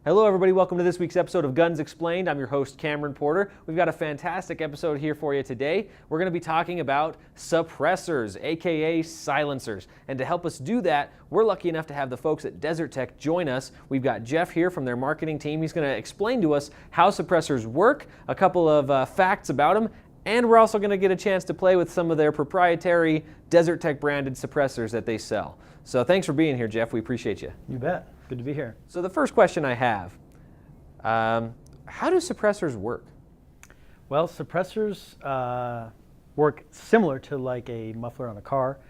Hello everybody, welcome to this week's episode of Guns Explained. I'm your host Cameron Porter. We've got a fantastic episode here for you today. We're going to be talking about suppressors, aka silencers. And to help us do that, we're lucky enough to have the folks at Desert Tech join us. We've got Jeff here from their marketing team. He's going to explain to us how suppressors work, a couple of facts about them, and we're also going to get a chance to play with some of their proprietary Desert Tech branded suppressors that they sell. So thanks for being here, Jeff. We appreciate you. You bet. Good to be here. So the first question I have, how do suppressors work? Well, suppressors work similar to like a muffler on a car.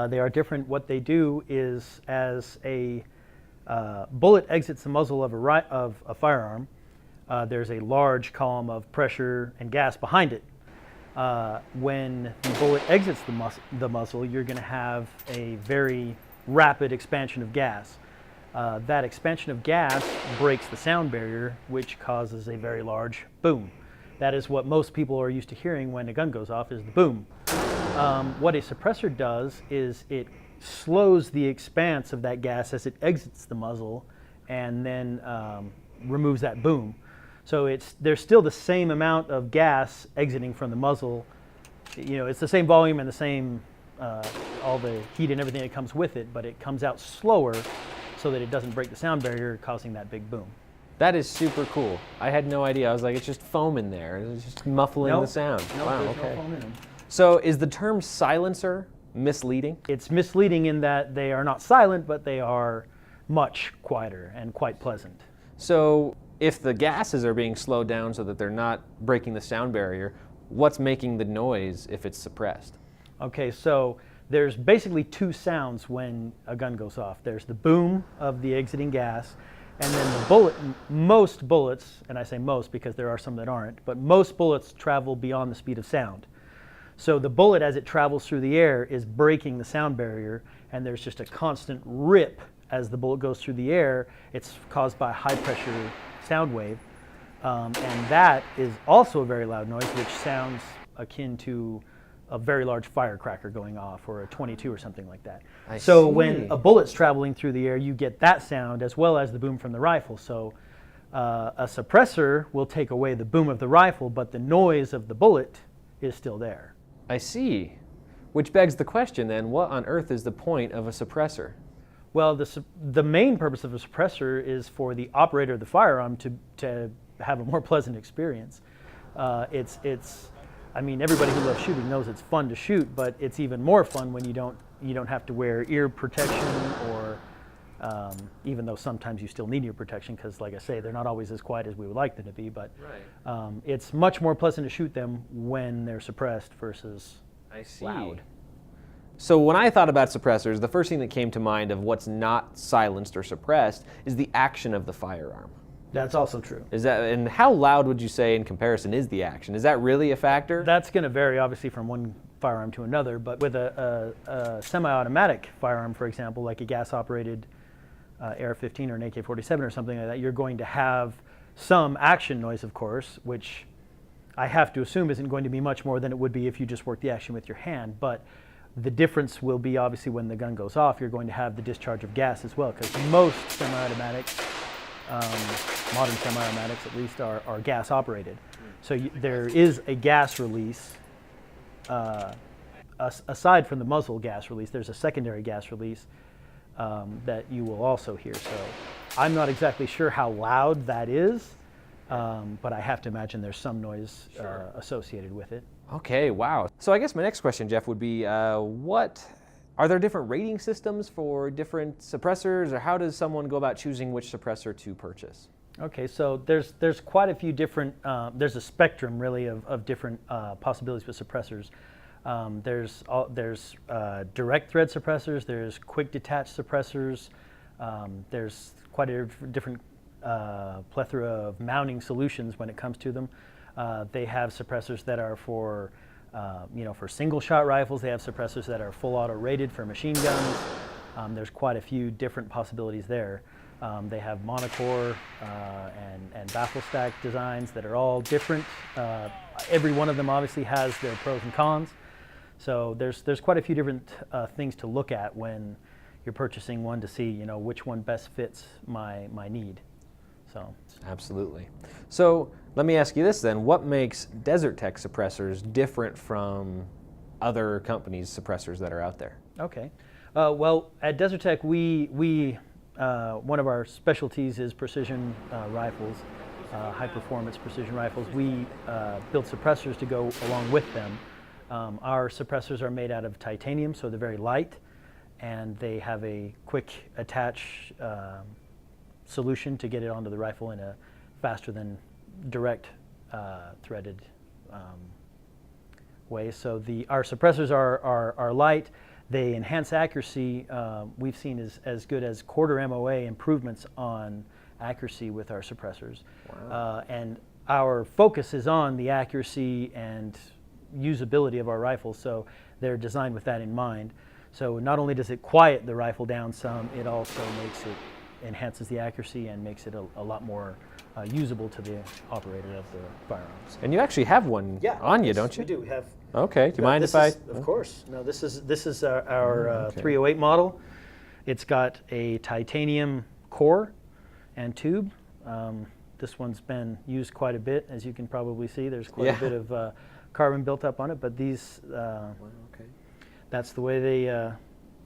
They are different. What they do is as a bullet exits the muzzle of a firearm, there's a large column of pressure and gas behind it. When the bullet exits the muzzle, you're going to have a very rapid expansion of gas. That expansion of gas breaks the sound barrier, which causes a very large boom. That is what most people are used to hearing when a gun goes off, is the boom. What a suppressor does is it slows the expanse of that gas as it exits the muzzle and then removes that boom. So there's still the same amount of gas exiting from the muzzle. You know, it's the same volume and the same, all the heat and everything that comes with it, but it comes out slower so that it doesn't break the sound barrier, causing that big boom. That is super cool. I had no idea. I was like, it's just foam in there. It's just muffling the sound. No, wow, there's okay. no foam in them. So is the term silencer misleading? It's misleading in that they are not silent, but they are much quieter and quite pleasant. So if the gases are being slowed down so that they're not breaking the sound barrier, what's making the noise if it's suppressed? Okay, so there's basically two sounds when a gun goes off. There's the boom of the exiting gas, and then the bullet. Most bullets, and I say most because there are some that aren't, but most bullets travel beyond the speed of sound. So the bullet, as it travels through the air, is breaking the sound barrier, and there's just a constant rip as the bullet goes through the air. It's caused by a high pressure sound wave, and that is also a very loud noise, which sounds akin to a very large firecracker going off, or a 22 or something like that. So when a bullet's traveling through the air, you get that sound as well as the boom from the rifle. So a suppressor will take away the boom of the rifle, but the noise of the bullet is still there. I see. Which begs the question then, what on earth is the point of a suppressor? Well, the main purpose of a suppressor is for the operator of the firearm to have a more pleasant experience. I mean, everybody who loves shooting knows it's fun to shoot, but it's even more fun when you don't have to wear ear protection, or even though sometimes you still need ear protection because, like I say, they're not always as quiet as we would like them to be. But it's much more pleasant to shoot them when they're suppressed versus loud. So when I thought about suppressors, the first thing that came to mind of what's not silenced or suppressed is the action of the firearm. That's also true. Is that, and how loud would you say in comparison is the action? Is that really a factor? That's going to vary obviously from one firearm to another, but with a semi-automatic firearm, for example, like a gas-operated AR-15 or an AK-47 or something like that, you're going to have some action noise, of course, which I have to assume isn't going to be much more than it would be if you just worked the action with your hand. But the difference will be obviously when the gun goes off, you're going to have the discharge of gas as well, because most semi-automatics, modern semi-automatics at least, are gas operated. So there is a gas release, aside from the muzzle gas release, there's a secondary gas release that you will also hear. So I'm not exactly sure how loud that is, but I have to imagine there's some noise associated with it. Okay, wow. So I guess my next question, Jeff, would be are there different rating systems for different suppressors, or how does someone go about choosing which suppressor to purchase? Okay, so there's quite a few different, there's a spectrum really of different possibilities with suppressors. There's direct thread suppressors, there's quick detach suppressors, there's quite a different plethora of mounting solutions when it comes to them. They have suppressors that are for for single shot rifles. They have suppressors that are full auto rated for machine guns. There's quite a few different possibilities there. They have monocore and baffle stack designs that are all different. Every one of them obviously has their pros and cons. So there's quite a few different things to look at when you're purchasing one to see which one best fits my need. So. Absolutely. So let me ask you this then. What makes Desert Tech suppressors different from other companies' suppressors that are out there? Okay. Well, at Desert Tech, we one of our specialties is precision rifles, high-performance precision rifles. We build suppressors to go along with them. Our suppressors are made out of titanium, so they're very light, and they have a quick attach solution to get it onto the rifle in a faster than direct threaded way. So our suppressors are light. They enhance accuracy. We've seen as good as quarter MOA improvements on accuracy with our suppressors. Wow. And our focus is on the accuracy and usability of our rifles, so they're designed with that in mind. So not only does it quiet the rifle down some, it also enhances the accuracy and makes it a lot more usable to the operator of the firearms. And you actually have one on you, don't you? We do. We have. Okay. Do you mind if I? Of course. No, this is our 308 model. It's got a titanium core and tube. This one's been used quite a bit, as you can probably see. There's quite a bit of carbon built up on it, but these. That's the way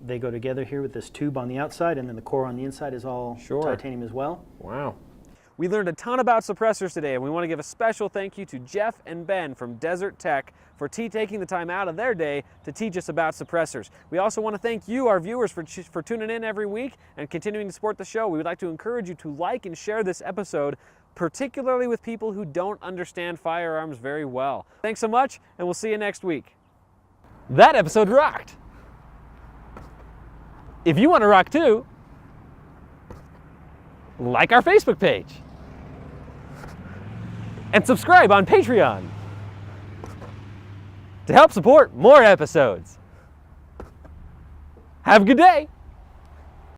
they go together here with this tube on the outside, and then the core on the inside is all titanium as well. Wow. We learned a ton about suppressors today, and we want to give a special thank you to Jeff and Ben from Desert Tech for taking the time out of their day to teach us about suppressors. We also want to thank you, our viewers, for tuning in every week and continuing to support the show. We would like to encourage you to like and share this episode, particularly with people who don't understand firearms very well. Thanks so much, and we'll see you next week. That episode rocked! If you want to rock too, like our Facebook page and subscribe on Patreon to help support more episodes. Have a good day.